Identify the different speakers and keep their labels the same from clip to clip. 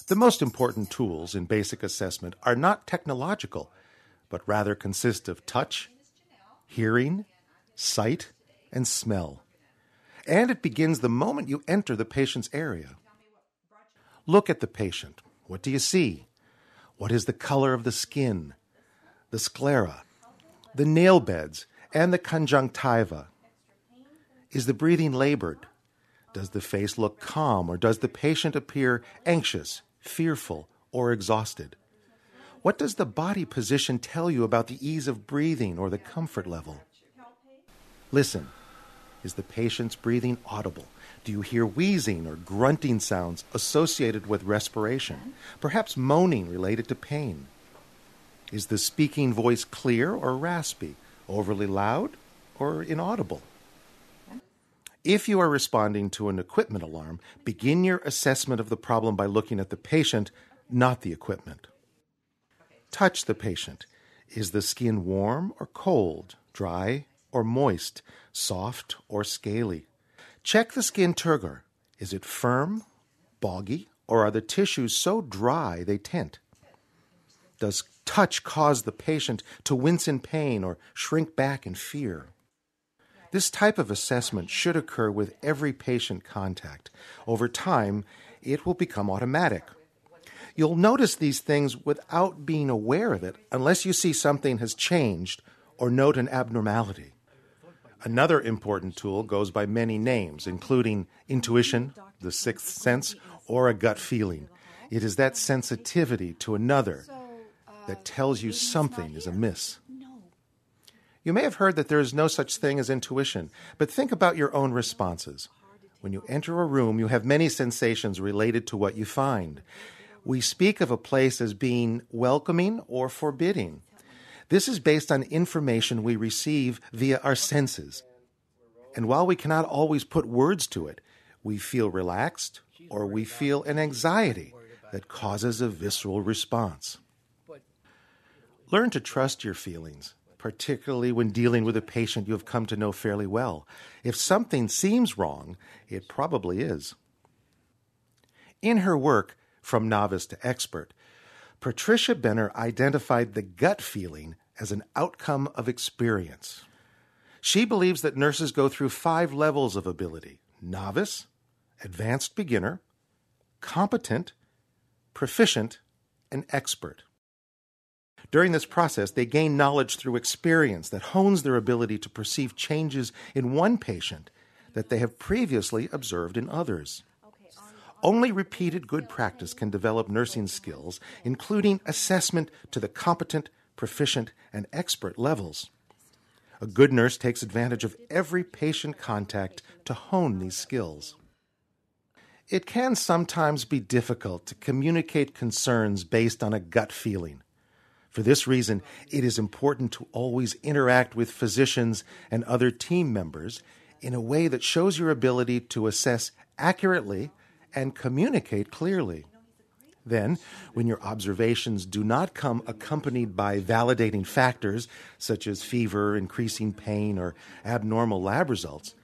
Speaker 1: The most important tools in basic assessment are not technological, but rather consist of touch, hearing, sight, and smell. And it begins the moment you enter the patient's area. Look at the patient. What do you see? What is the color of the skin, the sclera, the nail beds, and the conjunctiva? Is the breathing labored? Does the face look calm, or does the patient appear anxious, fearful, or exhausted? What does the body position tell you about the ease of breathing or the comfort level? Listen. Is the patient's breathing audible? Do you hear wheezing or grunting sounds associated with respiration, perhaps moaning related to pain? Is the speaking voice clear or raspy, overly loud or inaudible? If you are responding to an equipment alarm, begin your assessment of the problem by looking at the patient, not the equipment. Touch the patient. Is the skin warm or cold, dry or moist, soft or scaly? Check the skin turgor. Is it firm, boggy, or are the tissues so dry they tint? Does touch cause the patient to wince in pain or shrink back in fear? This type of assessment should occur with every patient contact. Over time, it will become automatic. You'll notice these things without being aware of it unless you see something has changed or note an abnormality. Another important tool goes by many names, including intuition, the sixth sense, or a gut feeling. It is that sensitivity to another that tells you something is amiss. You may have heard that there is no such thing as intuition, but think about your own responses. When you enter a room, you have many sensations related to what you find. We speak of a place as being welcoming or forbidding. This is based on information we receive via our senses. And while we cannot always put words to it, we feel relaxed or we feel an anxiety that causes a visceral response. Learn to trust your feelings, particularly when dealing with a patient you have come to know fairly well. If something seems wrong, it probably is. In her work, From Novice to Expert, Patricia Benner identified the gut feeling as an outcome of experience. She believes that nurses go through 5 levels of ability: novice, advanced beginner, competent, proficient, and expert. During this process, they gain knowledge through experience that hones their ability to perceive changes in one patient that they have previously observed in others. Only repeated good practice can develop nursing skills, including assessment to the competent, proficient, and expert levels. A good nurse takes advantage of every patient contact to hone these skills. It can sometimes be difficult to communicate concerns based on a gut feeling. For this reason, it is important to always interact with physicians and other team members in a way that shows your ability to assess accurately and communicate clearly. Then, when your observations do not come accompanied by validating factors such as fever, increasing pain, or abnormal lab results,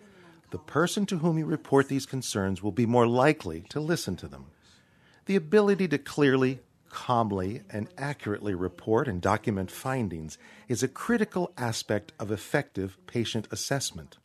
Speaker 1: the person to whom you report these concerns will be more likely to listen to them. The ability to clearly, calmly, and accurately report and document findings is a critical aspect of effective patient assessment.